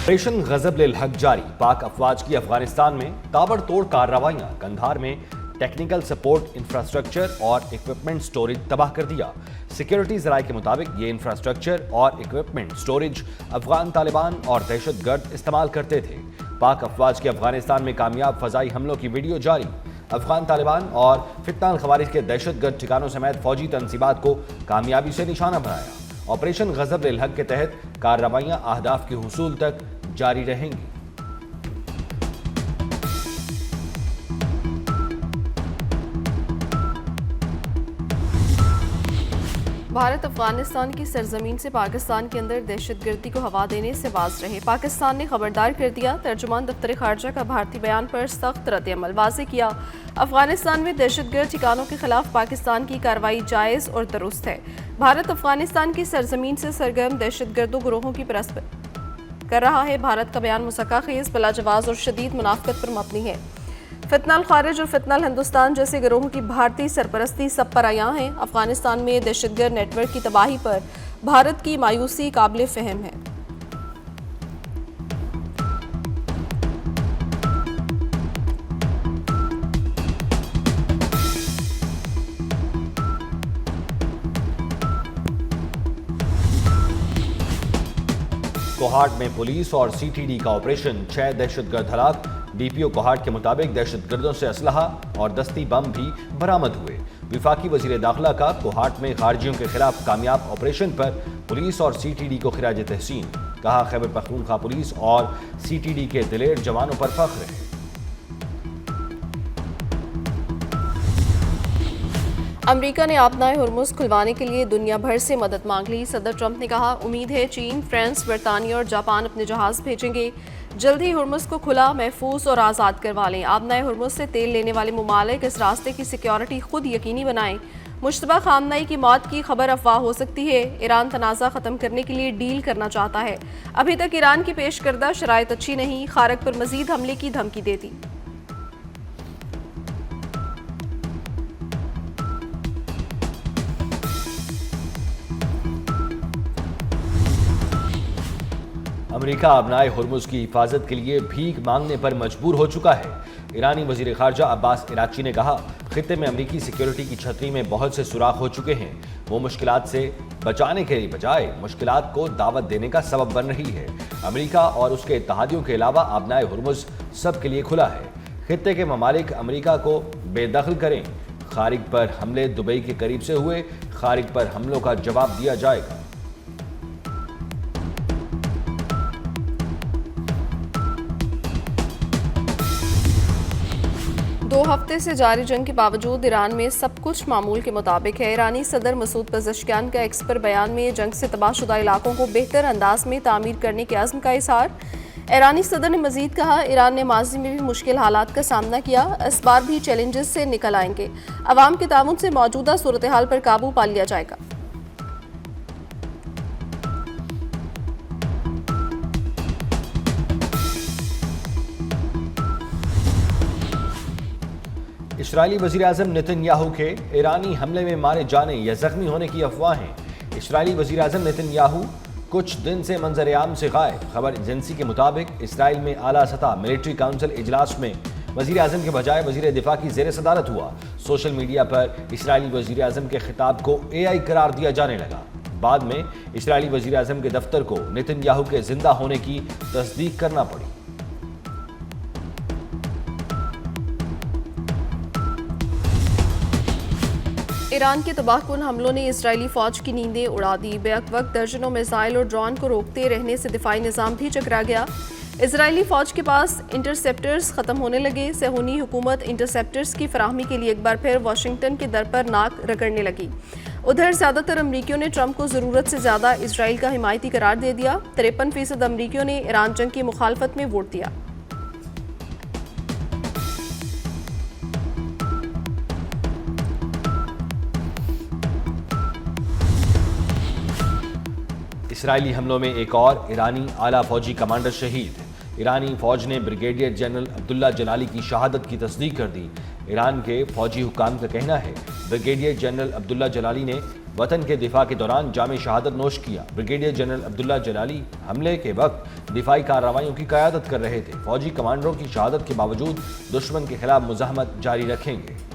Operation गजब हक जारी। पाक अफवाज की अफगानिस्तान में ताबड़तोड़ कार्रवाइयां। कंधार में टेक्निकल सपोर्ट इंफ्रास्ट्रक्चर और इक्विपमेंट स्टोरेज तबाह कर दिया। सिक्योरिटी जराये के मुताबिक ये इंफ्रास्ट्रक्चर और इक्विपमेंट स्टोरेज अफगान तालिबान और दहशतगर्द इस्तेमाल करते थे। पाक अफवाज के अफगानिस्तान में कामयाब फजाई हमलों की वीडियो जारी। अफगान तालिबान और फितना अल खवारिज के दहशतगर्द ठिकानों समेत फौजी तंसीबात को कामयाबी से निशाना बनाया। ऑपरेशन गजब हक के तहत कार्रवाइयां अहदाफ के हुसूल तक जारी रहेंगी। भारत अफगानिस्तान की सरजमीन से पाकिस्तान के अंदर दहशतगर्दी को हवा देने से बाज रहे। पाकिस्तान ने खबरदार कर दिया। तर्जुमान दफ्तर खारजा का भारतीय बयान पर सख्त रद्द-ए-अमल वाज़ेह किया। अफगानिस्तान में दहशतगर्द ठिकानों के खिलाफ पाकिस्तान की कार्रवाई जायज़ और दुरुस्त है। भारत अफगानिस्तान की सरजमीन से सरगर्म दहशतगर्दों गिरोहों की परस्त कर रहा है। भारत का बयान मुसक्का खेज, बिलाजवाज और शदीद मुनाफकत पर मबनी है। फितना अल खारिज और फितना अल हिंदुस्तान जैसे गिरोहों की भारतीय सरपरस्ती सब पर आया है। अफगानिस्तान में दहशतगर्द नेटवर्क की तबाही पर भारत की मायूसी काबिल फ़हम है। कोहाट में पुलिस और सीटीडी का ऑपरेशन, 6 दहशतगर्द हलाक। डीपीओ कोहाट के मुताबिक दहशतगर्दों से असलहा और दस्ती बम भी बरामद हुए। विफाकी वजीर दाखिला का कोहाट में खारजियों के खिलाफ कामयाब ऑपरेशन पर पुलिस और सीटीडी को खिराज तहसीन। कहा, खैबर पख्तूनख्वा पुलिस और सीटीडी के दिलेर जवानों पर फख्र है। अमेरिका ने आपनाए हुर्मुज़ खुलवाने के लिए दुनिया भर से मदद मांग ली। सदर ट्रंप ने कहा, उम्मीद है चीन, फ्रांस, बरतानिया और जापान अपने जहाज भेजेंगे। जल्द ही हुर्मुज़ को खुला, महफूज और आज़ाद करवा लें। आपनाए हुर्मुज़ से तेल लेने वाले मुमालिक इस रास्ते की सिक्योरिटी खुद यकीनी बनाएं। मुश्तबा खामनई की मौत की खबर अफवाह हो सकती है। ईरान तनाज़ा ख़त्म करने के लिए डील करना चाहता है। अभी तक ईरान की पेश करदा शराइत अच्छी नहीं। खारक पर मजीद हमले की धमकी देती। अमेरिका अपनाए हुर्मुज़ की हिफाजत के लिए भीख मांगने पर मजबूर हो चुका है। ईरानी वजीर खारजा अब्बास इराक्ची ने कहा, खित्ते में अमेरिकी सिक्योरिटी की छतरी में बहुत से सुराख हो चुके हैं। वो मुश्किलात से बचाने के बजाय मुश्किलात को दावत देने का सबब बन रही है। अमेरिका और उसके इत्तहादियों के अलावा अपनाए हुर्मुज़ सब के लिए खुला है। खित्ते के ममालिक अमेरिका को बेदखल करें। खारिज पर हमले दुबई के करीब से हुए। खारिज पर हमलों का जवाब दिया जाएगा। दो हफ्ते से जारी जंग के बावजूद ईरान में सब कुछ मामूल के मुताबिक है। ईरानी सदर मसूद पज़ेश्कियान का एक्स पर बयान में जंग से तबाहशुदा इलाकों को बेहतर अंदाज में तामीर करने के अज़्म का इज़हार। ईरानी सदर ने मजीद कहा, ईरान ने माजी में भी मुश्किल हालात का सामना किया, इस बार भी चैलेंजेस से निकल आएंगे। अवाम के ताउन से मौजूदा सूरत हाल पर काबू पा लिया जाएगा। इस्राईली वज़ीर-ए-आज़म नेतन्याहू के ईरानी हमले में मारे जाने या जख्मी होने की अफवाहें। इस्राईली वज़ीर-ए-आज़म नेतन्याहू कुछ दिन से मंजर-ए-आम से गायब। खबर एजेंसी के मुताबिक इसराइल में आला सतह मिलिट्री काउंसिल इजलास में वज़ीर-ए-आज़म के बजाय वज़ीर दिफा की ज़ेर सदारत हुआ। सोशल मीडिया पर इस्राईली वज़ीर-ए-आज़म के खिताब को AI करार दिया जाने लगा। बाद में इस्राईली वज़ीर-ए-आज़म के दफ्तर को नेतन्याहू के जिंदा होने की तस्दीक करना पड़ी। ईरान के तबाहकुन हमलों ने इजरायली फौज की नींदें उड़ा दी। बेवक्त दर्जनों मिसाइल और ड्रोन को रोकते रहने से दिफाई निज़ाम भी चकरा गया। इजरायली फौज के पास इंटरसेप्टर्स खत्म होने लगे। सहूनी हुकूमत इंटरसेप्टर्स की फराहमी के लिए एक बार फिर वाशिंगटन के दर पर नाक रगड़ने लगी। उधर ज़्यादातर अमरीकियों ने ट्रंप को ज़रूरत से ज़्यादा इसराइल का हिमायती करार दे दिया। 53% अमरीकियों ने ईरान जंग की मुखालफत में वोट दिया। इसराइली हमलों में एक और ईरानी आला फौजी कमांडर शहीद। ईरानी फौज ने ब्रिगेडियर जनरल अब्दुल्ला जलाली की शहादत की तस्दीक कर दी। ईरान के फौजी हुकाम का कहना है, ब्रिगेडियर जनरल अब्दुल्ला जलाली ने वतन के दिफा के दौरान जामे शहादत नोश किया। ब्रिगेडियर जनरल अब्दुल्ला जलाली हमले के वक्त दिफाई कार्रवाइयों की क़यादत कर रहे थे। फौजी कमांडरों की शहादत के बावजूद दुश्मन के खिलाफ मुज़ाहमत जारी रखेंगे।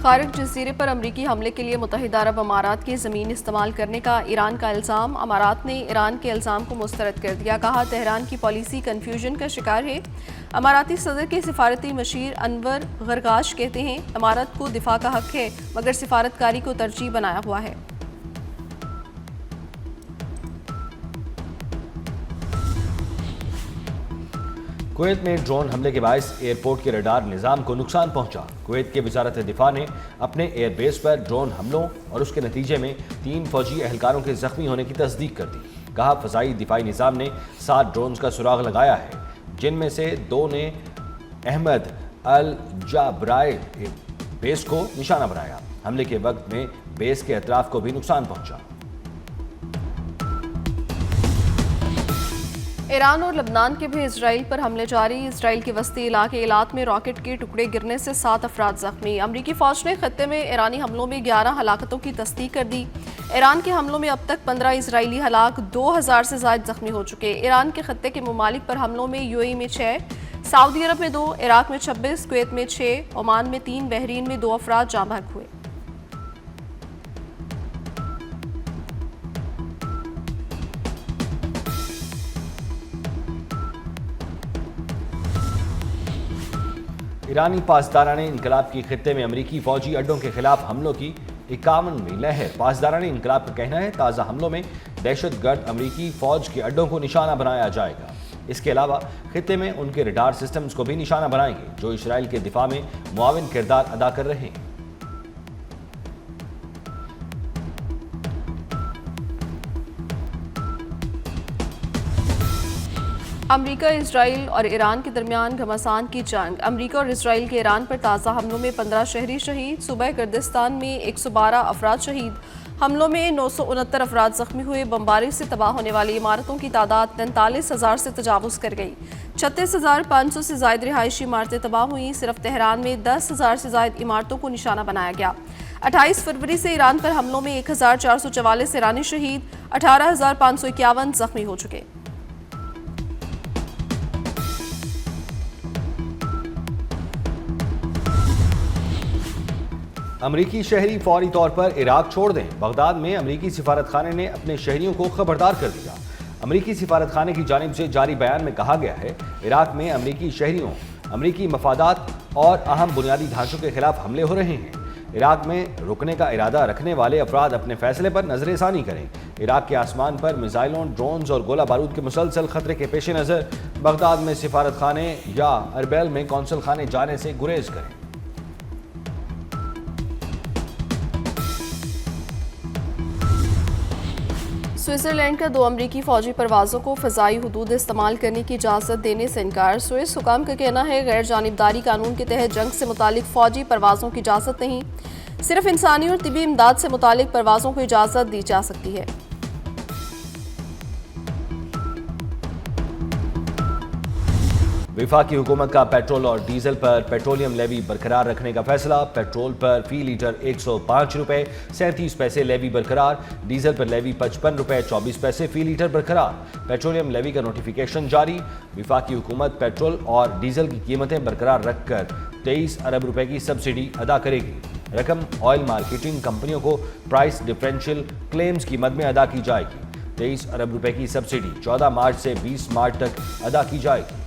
खारिज जजीरे पर अमरीकी हमले के लिए मुत्तहिदा अरब अमारात की ज़मीन इस्तेमाल करने का ईरान का इल्ज़ाम। अमारात ने ईरान के इल्ज़ाम को मुस्तरद कर दिया। कहा, तेहरान की पॉलिसी कन्फ्यूजन का शिकार है। अमाराती सदर के सिफारती मशीर अनवर गरगाश कहते हैं, अमारत को दिफा का हक है मगर सिफारतकारी को तरजीह बनाया हुआ है। कुवैत में ड्रोन हमले के बायस एयरपोर्ट के रडार निज़ाम को नुकसान पहुंचा। कुवैत के वजारत दिफा ने अपने एयरबेस पर ड्रोन हमलों और उसके नतीजे में 3 फौजी एहलकारों के जख्मी होने की तस्दीक कर दी। कहा, फ़ज़ाई दिफाई निज़ाम ने 7 ड्रोन्स का सुराग लगाया है, जिनमें से 2 ने अहमद अल जाब्राए बेस को निशाना बनाया। हमले के वक्त में बेस के अतराफ को भी नुकसान पहुंचा। ईरान और लबनान के भी इसराइल पर हमले जारी। इसराइल के वस्ती इलाके इलात में रॉकेट के टुकड़े गिरने से 7 अफराद जख्मी। अमरीकी फौज ने खत्ते में ईरानी हमलों में 11 हलाकतों की तस्दीक कर दी। ईरान के हमलों में अब तक 15 इसराइली हलाक, 2000 से ज़ायद जख्मी हो चुके। ईरान के खत्ते के ममालिक पर हमलों में यूएई में 6, सऊदी अरब में 2, इराक में 26, कुवैत में 6, ओमान में 3, बहरीन में 2 अफराद जाँ बहक हुए। ईरानी पासदाराने इनकलाब की खित्ते में अमरीकी फौजी अड्डों के खिलाफ हमलों की 51वीं लहर। पासदाराने इनकलाब का कहना है, ताज़ा हमलों में दहशतगर्द अमरीकी फौज के अड्डों को निशाना बनाया जाएगा। इसके अलावा खित्ते में उनके रडार सिस्टम्स को भी निशाना बनाएंगे, जो इसराइल के दिफा में मुआविन किरदार अदा कर रहे हैं। अमरीका, इसराइल और ईरान के दरमियान घमासान की जंग। अमरीका और इसराइल के ईरान पर ताज़ा हमलों में 15 शहरी शहीद। सूबा कुर्दिस्तान में 112 अफराद शहीद। हमलों में 969 अफराद जख्मी हुए। बमबारी से तबाह होने वाली इमारतों की तादाद 43,000 से तजावुज़ कर गई। 36,500 से ज़ायद रिहायशी इमारतें तबाह हुई। सिर्फ तेहरान में 10,000 से ज़ायद इमारतों को निशाना बनाया गया। 28 फरवरी से ईरान पर हमलों में 1,444 ईरानी शहीद, 18,551 जख्मी हो चुके। अमरीकी शहरी फौरी तौर पर इराक छोड़ दें। बगदाद में अमरीकी सिफारत खाने ने अपने शहरियों को खबरदार कर दिया। अमरीकी सिफारत खाने की जानिब से जारी बयान में कहा गया है, इराक में अमरीकी शहरियों, अमरीकी मफादात और अहम बुनियादी ढांचों के खिलाफ हमले हो रहे हैं। इराक में रुकने का इरादा रखने वाले अफराद अपने फैसले पर नजरसानी करें। इराक के आसमान पर मिसाइलों, ड्रोन्स और गोला बारूद के मुसलसल खतरे के पेश नज़र बगदाद में सिफारत खाने या अरबैल में कौंसल खाने जाने से गुरेज करें। स्विट्जरलैंड का 2 अमरीकी फौजी परवाज़ों को फ़ज़ाई हुदूद इस्तेमाल करने की इजाज़त देने से इनकार। स्विस हुकाम का कहना है, गैर जानिबदारी कानून के तहत जंग से मुतालिक फ़ौजी परवाज़ों की इजाज़त नहीं, सिर्फ इंसानी और तिबी इमदाद से मुतालिक परवाज़ों को इजाज़त दी जा सकती है। वफाकी हुकूमत का पेट्रोल और डीजल पर पेट्रोलियम लेवी बरकरार रखने का फैसला। पेट्रोल पर फी लीटर 105 रुपये 37 पैसे लेवी बरकरार। डीजल पर लेवी 55 रुपये 24 पैसे फी लीटर बरकरार। पेट्रोलियम लेवी का नोटिफिकेशन जारी। वफाकी हुकूमत पेट्रोल और डीजल की कीमतें बरकरार रखकर 23 अरब रुपए की सब्सिडी अदा करेगी। रकम ऑयल मार्केटिंग कंपनियों को प्राइस डिफरेंशियल क्लेम्स की मद में अदा की जाएगी। 23 अरब रुपए की सब्सिडी 14 मार्च से 20 मार्च तक अदा की जाएगी।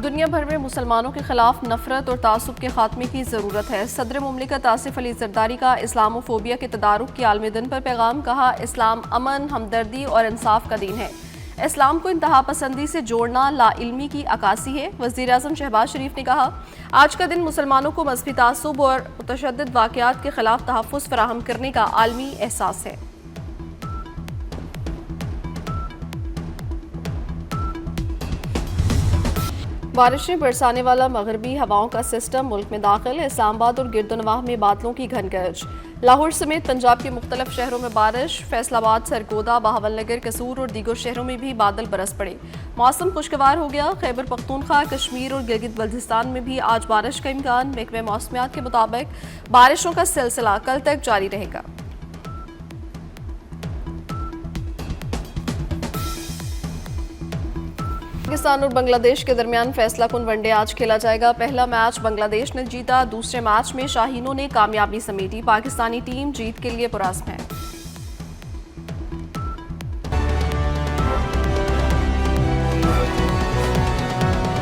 दुनिया भर में मुसलमानों के खिलाफ नफरत और तासुब के खात्मे की ज़रूरत है। सदर मुमलिकत आसिफ अली जरदारी का इस्लामोफोबिया के तदारुक के आलमी दिन पर पैगाम। कहा, इस्लाम अमन, हमदर्दी और इंसाफ का दीन है। इस्लाम को इंतहा पसंदी से जोड़ना लाइल्मी की अक्कासी है। वज़ीर आज़म शहबाज शरीफ ने कहा, आज का दिन मुसलमानों को मज़हबी तासुब और मुतशद्दिद वाक़यात के खिलाफ तहफ़्फ़ुज़ फराहम करने का आलमी एहसास है। बारिशें बरसाने वाला मगरबी हवाओं का सिस्टम मुल्क में दाखिल। इस्लामाबाद और गिरदोनवाह में बादलों की घनगर्ज। लाहौर समेत पंजाब के मुख्तलिफ शहरों में बारिश, फैसलाबाद, सरगोदा, बहावलनगर, कसूर और दीगर शहरों में भी बादल बरस पड़े। मौसम खुशगवार हो गया। खैबर पख्तूनख्वा, कश्मीर और गिलगित बल्तिस्तान में भी आज बारिश का इम्कान। महकमे मौसमियात के मुताबिक बारिशों का सिलसिला कल तक जारी रहेगा। पाकिस्तान और बांग्लादेश के दरमियान फैसला कुन वनडे आज खेला जाएगा। पहला मैच बांग्लादेश ने जीता। दूसरे मैच में शाहीनों ने कामयाबी समेटी। पाकिस्तानी टीम जीत के लिए पुरअज़्म है।